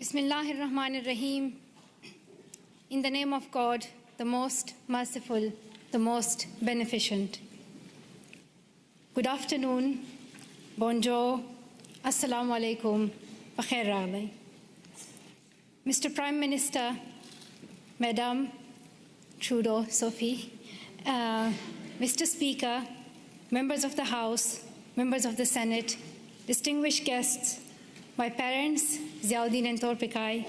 Bismillahirrahmanirrahim. In the name of God, the most merciful, the most beneficent. Good afternoon, bonjour, assalamu alaikum, bakhair raghdai. Mr. Prime Minister, Madam Trudeau, Sophie, Mr. Speaker, members of the House, members of the Senate, distinguished guests, my parents, Ziauddin and Torpikai,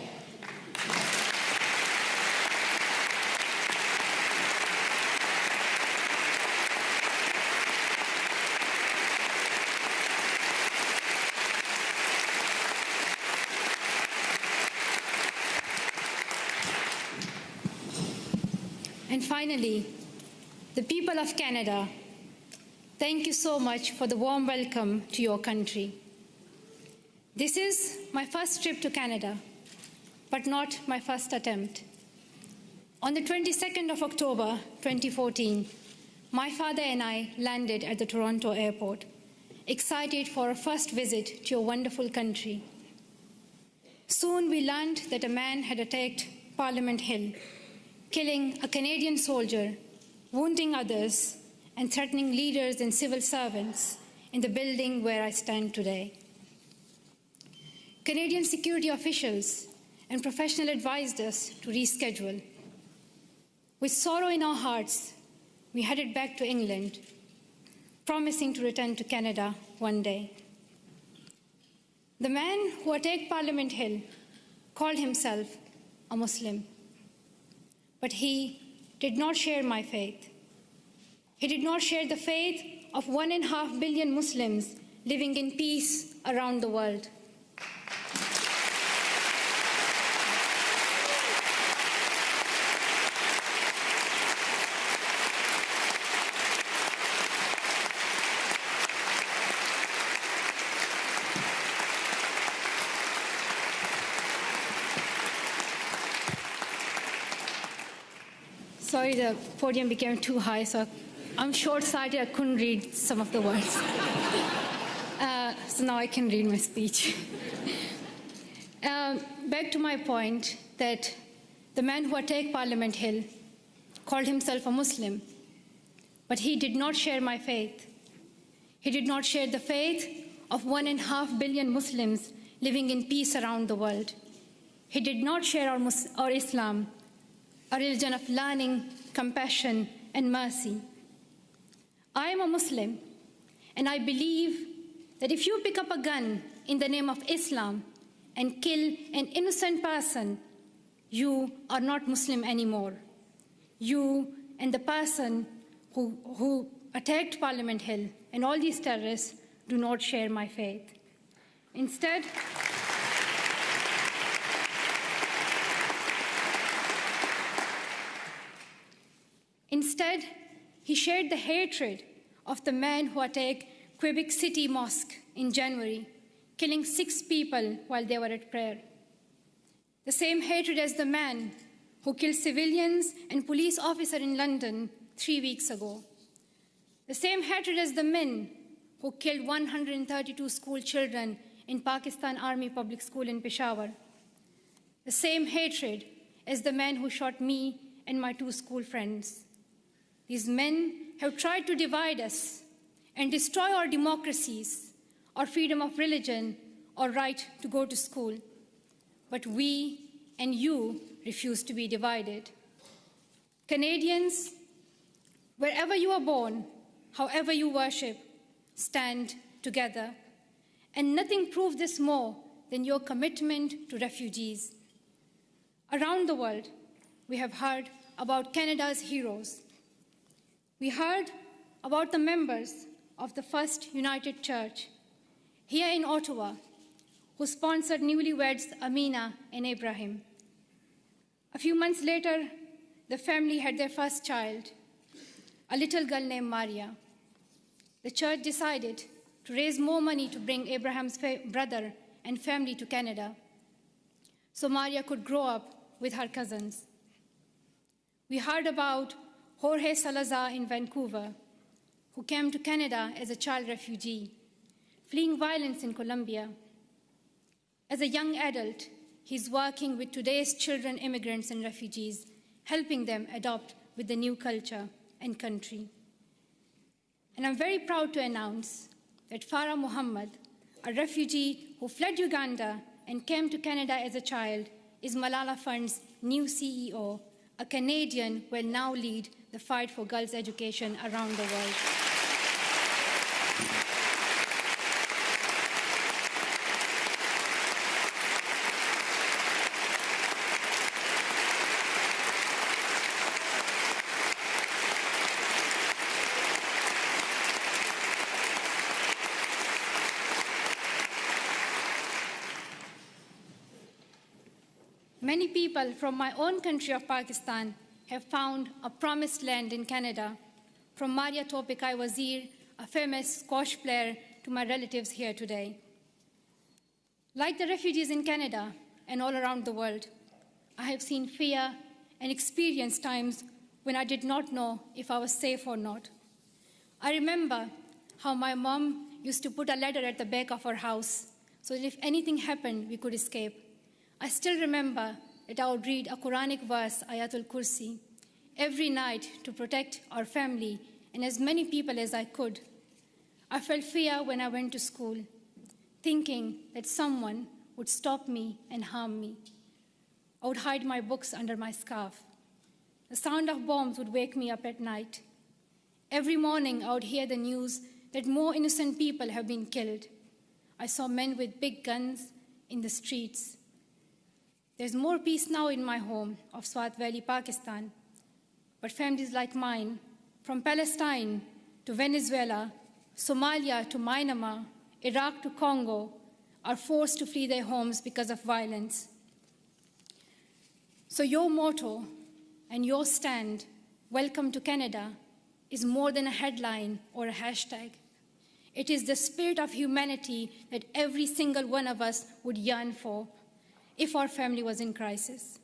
and finally, the people of Canada, thank you so much for the warm welcome to your country. This is my first trip to Canada, but not my first attempt. On the 22nd of October 2014, my father and I landed at the Toronto airport, excited for our first visit to your wonderful country. Soon we learned that a man had attacked Parliament Hill, killing a Canadian soldier, wounding others, and threatening leaders and civil servants in the building where I stand today. Canadian security officials and professionals advised us to reschedule. With sorrow in our hearts, we headed back to England, promising to return to Canada one day. The man who attacked Parliament Hill called himself a Muslim, but he did not share my faith. He did not share the faith of 1.5 billion Muslims living in peace around the world. Sorry, the podium became too high, so I'm short-sighted. I couldn't read some of the words. So now I can read my speech. Back to my point that the man who attacked Parliament Hill called himself a Muslim, but he did not share my faith. He did not share the faith of 1.5 billion Muslims living in peace around the world. He did not share our Islam, a religion of learning, compassion, and mercy. I am a Muslim, and I believe that if you pick up a gun in the name of Islam and kill an innocent person, you are not Muslim anymore. You and the person who attacked Parliament Hill and all these terrorists do not share my faith. Instead, he shared the hatred of the man who attacked Quebec City Mosque in January, killing 6 people while they were at prayer. The same hatred as the man who killed civilians and police officers in London 3 weeks ago. The same hatred as the men who killed 132 school children in Pakistan Army Public School in Peshawar. The same hatred as the man who shot me and my 2 school friends. These men have tried to divide us and destroy our democracies, our freedom of religion, our right to go to school. But we and you refuse to be divided. Canadians, wherever you are born, however you worship, stand together. And nothing proves this more than your commitment to refugees. Around the world, we have heard about Canada's heroes. We heard about the members of the First United Church here in Ottawa who sponsored newlyweds Amina and Abraham. A few months later, the family had their first child, a little girl named Maria. The church decided to raise more money to bring Abraham's brother and family to Canada so Maria could grow up with her cousins. We heard about Jorge Salazar in Vancouver, who came to Canada as a child refugee, fleeing violence in Colombia. As a young adult, He's working with today's children, immigrants, and refugees, helping them adopt with the new culture and country. And I'm very proud to announce that Farah Muhammad, a refugee who fled Uganda and came to Canada as a child, is Malala Fund's new CEO, a Canadian who will now lead the fight for girls' education around the world. Many people from my own country of Pakistan have found a promised land in Canada, from Maria Topikai Wazir, a famous squash player, to my relatives here today. Like the refugees in Canada and all around the world, I have seen fear and experienced times when I did not know if I was safe or not. I remember how my mom used to put a ladder at the back of our house so that if anything happened, we could escape. I still remember that I would read a Quranic verse, Ayatul Kursi, every night to protect our family and as many people as I could. I felt fear when I went to school, thinking that someone would stop me and harm me. I would hide my books under my scarf. The sound of bombs would wake me up at night. Every morning I would hear the news that more innocent people have been killed. I saw men with big guns in the streets. There's more peace now in my home of Swat Valley, Pakistan. But families like mine, from Palestine to Venezuela, Somalia to Myanmar, Iraq to Congo, are forced to flee their homes because of violence. So your motto and your stand, Welcome to Canada, is more than a headline or a hashtag. It is the spirit of humanity that every single one of us would yearn for if our family was in crisis.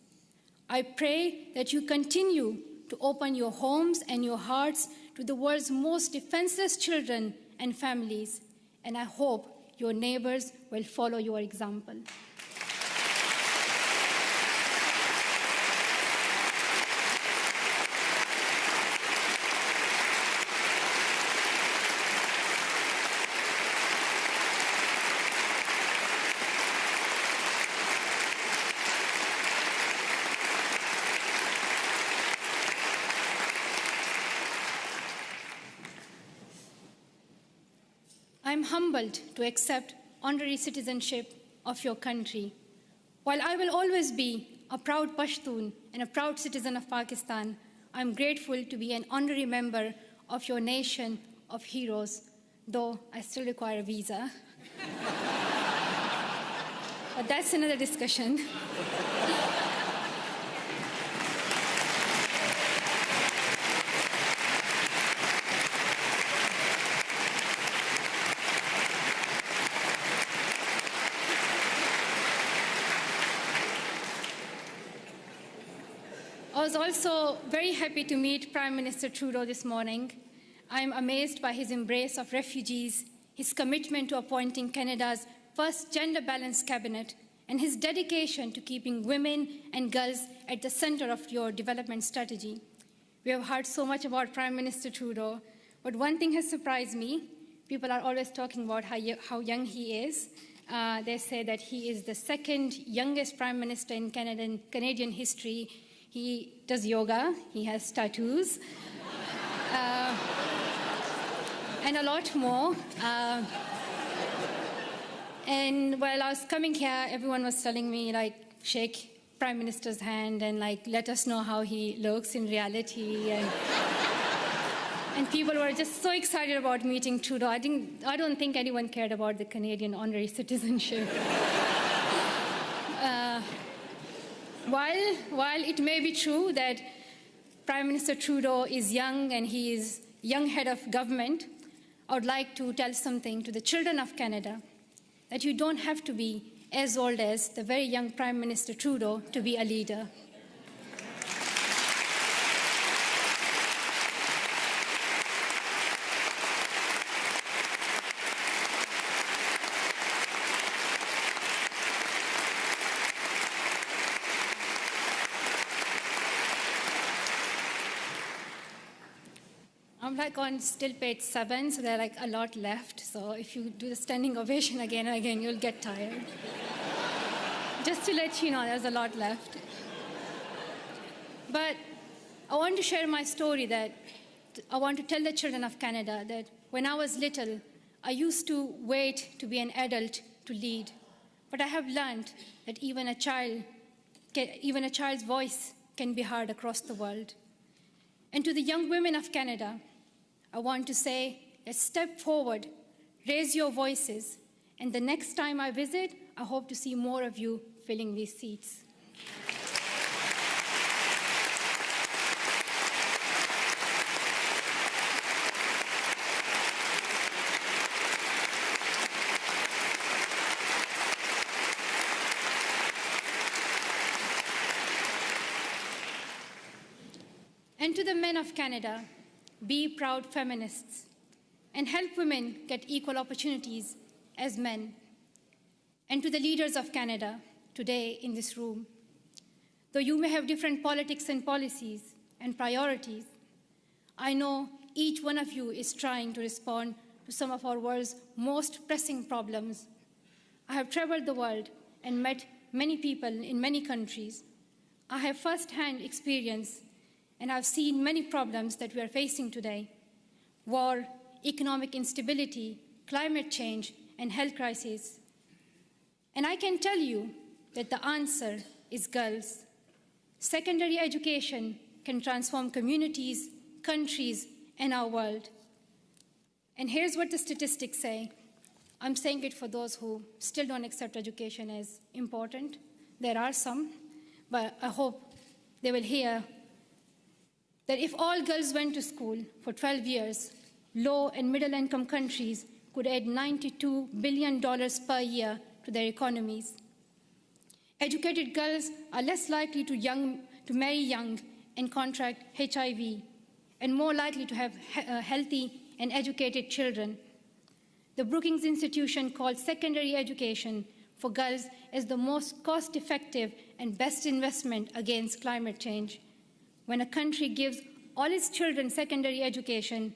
I pray that you continue to open your homes and your hearts to the world's most defenseless children and families, and I hope your neighbors will follow your example. I'm humbled to accept honorary citizenship of your country. While I will always be a proud Pashtun and a proud citizen of Pakistan, I'm grateful to be an honorary member of your nation of heroes, though I still require a visa. But that's another discussion. I was also very happy to meet Prime Minister Trudeau this morning. I'm amazed by his embrace of refugees, his commitment to appointing Canada's first gender-balanced cabinet, and his dedication to keeping women and girls at the center of your development strategy. We have heard so much about Prime Minister Trudeau, but one thing has surprised me. People are always talking about how young he is. They say that he is the second youngest Prime Minister in Canadian history. He does yoga, he has tattoos, and a lot more. And while I was coming here, everyone was telling me, shake Prime Minister's hand and, let us know how he looks in reality. And people were just so excited about meeting Trudeau. I don't think anyone cared about the Canadian honorary citizenship. While it may be true that Prime Minister Trudeau is young and he is young head of government, I would like to tell something to the children of Canada, that you don't have to be as old as the very young Prime Minister Trudeau to be a leader. I'm like on still page 7, so there are like a lot left. So if you do the standing ovation again and again, you'll get tired. Just to let you know, there's a lot left. But I want to share my story that I want to tell the children of Canada that when I was little, I used to wait to be an adult to lead. But I have learned that even a child's voice can be heard across the world. And to the young women of Canada, I want to say, let's step forward, raise your voices, and the next time I visit, I hope to see more of you filling these seats. And to the men of Canada, be proud feminists and help women get equal opportunities as men. And to the leaders of Canada today in this room, though you may have different politics and policies and priorities, I know each one of you is trying to respond to some of our world's most pressing problems. I have traveled the world and met many people in many countries. I have first-hand experience and I've seen many problems that we are facing today: war, economic instability, climate change, and health crises. And I can tell you that the answer is girls. Secondary education can transform communities, countries, and our world. And here's what the statistics say. I'm saying it for those who still don't accept education as important. There are some, but I hope they will hear that if all girls went to school for 12 years, low and middle-income countries could add $92 billion per year to their economies. Educated girls are less likely to marry young and contract HIV, and more likely to have healthy and educated children. The Brookings Institution called secondary education for girls as the most cost-effective and best investment against climate change. When a country gives all its children secondary education,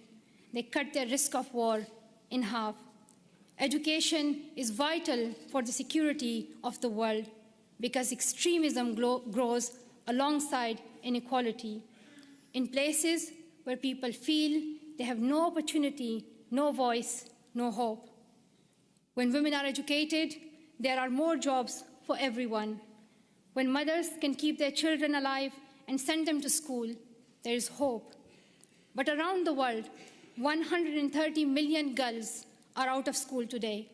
they cut their risk of war in half. Education is vital for the security of the world because extremism grows alongside inequality. In places where people feel they have no opportunity, no voice, no hope. When women are educated, there are more jobs for everyone. When mothers can keep their children alive and send them to school, there is hope. But around the world, 130 million girls are out of school today.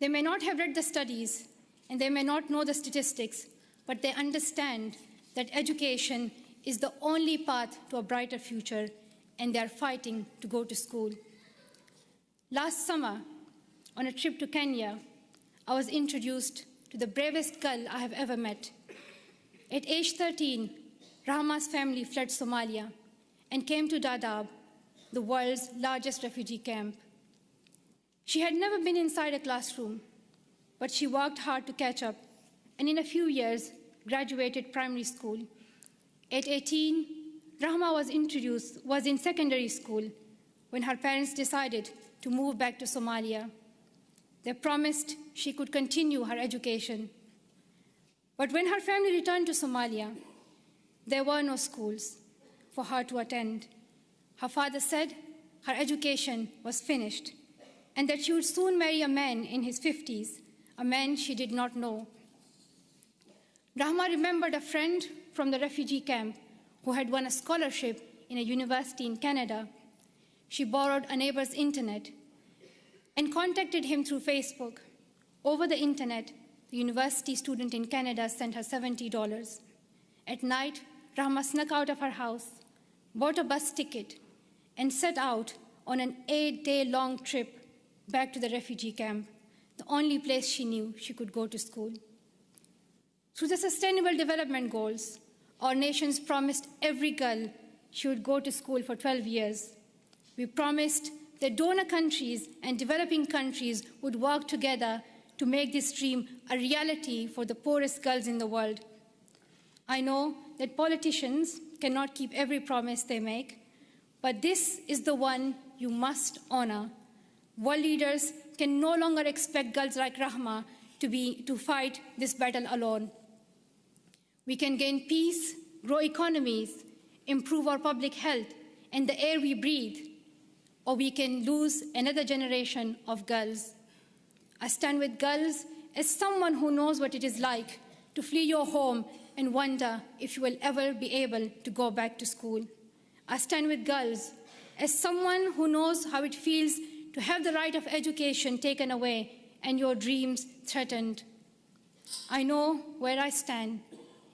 They may not have read the studies, and they may not know the statistics, but they understand that education is the only path to a brighter future, and they are fighting to go to school. Last summer, on a trip to Kenya, I was introduced to the bravest girl I have ever met. At age 13, Rahma's family fled Somalia and came to Dadaab, the world's largest refugee camp. She had never been inside a classroom, but she worked hard to catch up, and in a few years, graduated primary school. At 18, Rahma was in secondary school when her parents decided to move back to Somalia. They promised she could continue her education. But when her family returned to Somalia, there were no schools for her to attend. Her father said her education was finished and that she would soon marry a man in his 50s, a man she did not know. Rahma remembered a friend from the refugee camp who had won a scholarship in a university in Canada. She borrowed a neighbor's internet and contacted him through Facebook. Over the internet, the university student in Canada sent her $70. At night, Rahma snuck out of her house, bought a bus ticket, and set out on an 8-day-long trip back to the refugee camp, the only place she knew she could go to school. Through the Sustainable Development Goals, our nations promised every girl she would go to school for 12 years. We promised that donor countries and developing countries would work together to make this dream a reality for the poorest girls in the world. I know that politicians cannot keep every promise they make, but this is the one you must honor. World leaders can no longer expect girls like Rahma to fight this battle alone. We can gain peace, grow economies, improve our public health and the air we breathe, or we can lose another generation of girls. I stand with girls as someone who knows what it is like to flee your home and wonder if you will ever be able to go back to school. I stand with girls as someone who knows how it feels to have the right of education taken away and your dreams threatened. I know where I stand.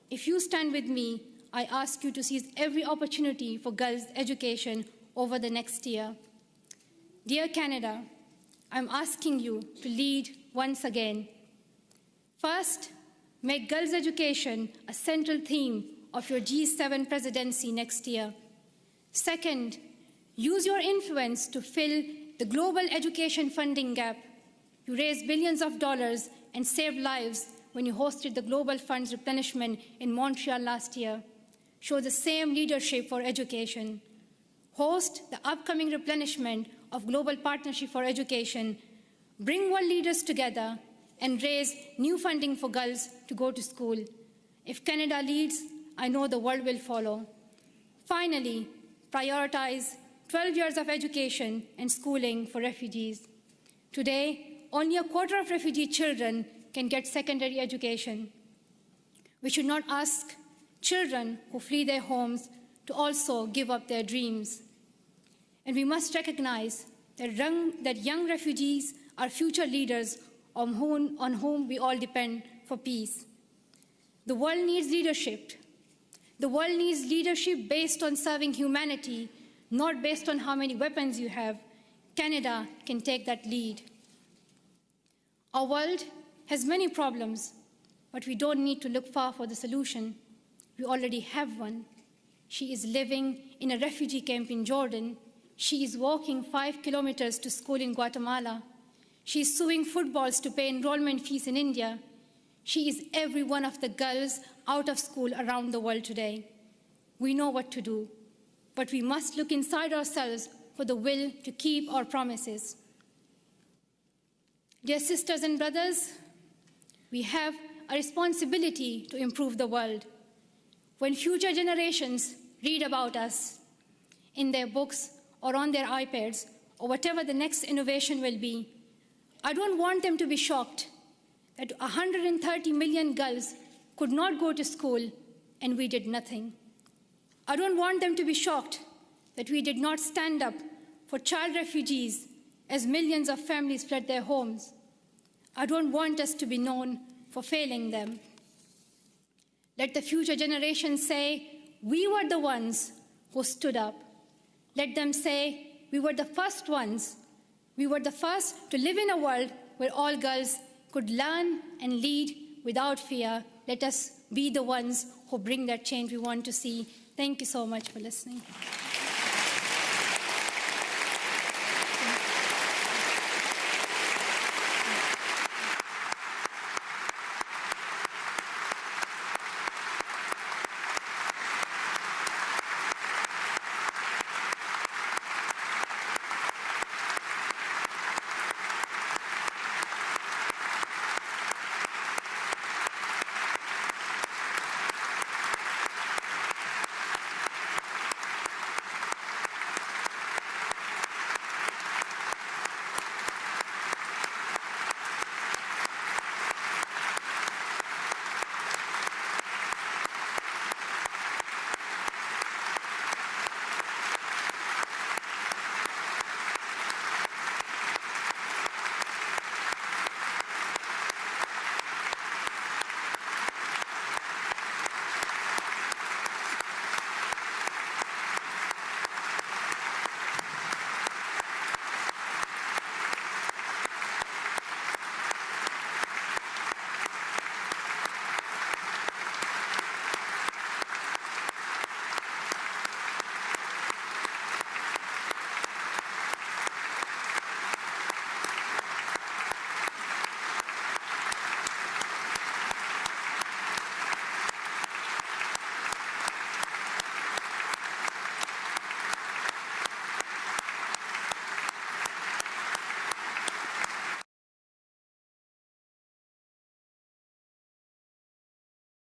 If you stand with me, I ask you to seize every opportunity for girls' education over the next year. Dear Canada, I'm asking you to lead once again. First, make girls' education a central theme of your G7 presidency next year. Second, use your influence to fill the global education funding gap. You raised billions of dollars and saved lives when you hosted the Global Fund's replenishment in Montreal last year. Show the same leadership for education. Host the upcoming replenishment of Global Partnership for Education. Bring world leaders together and raise new funding for girls to go to school. If Canada leads, I know the world will follow. Finally, prioritize 12 years of education and schooling for refugees. Today, only a quarter of refugee children can get secondary education. We should not ask children who flee their homes to also give up their dreams. And we must recognize that young refugees are future leaders on whom we all depend for peace. The world needs leadership. The world needs leadership based on serving humanity, not based on how many weapons you have. Canada can take that lead. Our world has many problems, but we don't need to look far for the solution. We already have one. She is living in a refugee camp in Jordan. She is walking 5 kilometers to school in Guatemala. She is sewing footballs to pay enrollment fees in India. She is every one of the girls out of school around the world today. We know what to do, but we must look inside ourselves for the will to keep our promises. Dear sisters and brothers, we have a responsibility to improve the world. When future generations read about us in their books or on their iPads or whatever the next innovation will be, I don't want them to be shocked that 130 million girls could not go to school and we did nothing. I don't want them to be shocked that we did not stand up for child refugees as millions of families fled their homes. I don't want us to be known for failing them. Let the future generations say, we were the ones who stood up. Let them say, we were the first ones. We were the first to live in a world where all girls could learn and lead without fear. Let us be the ones who bring that change we want to see. Thank you so much for listening.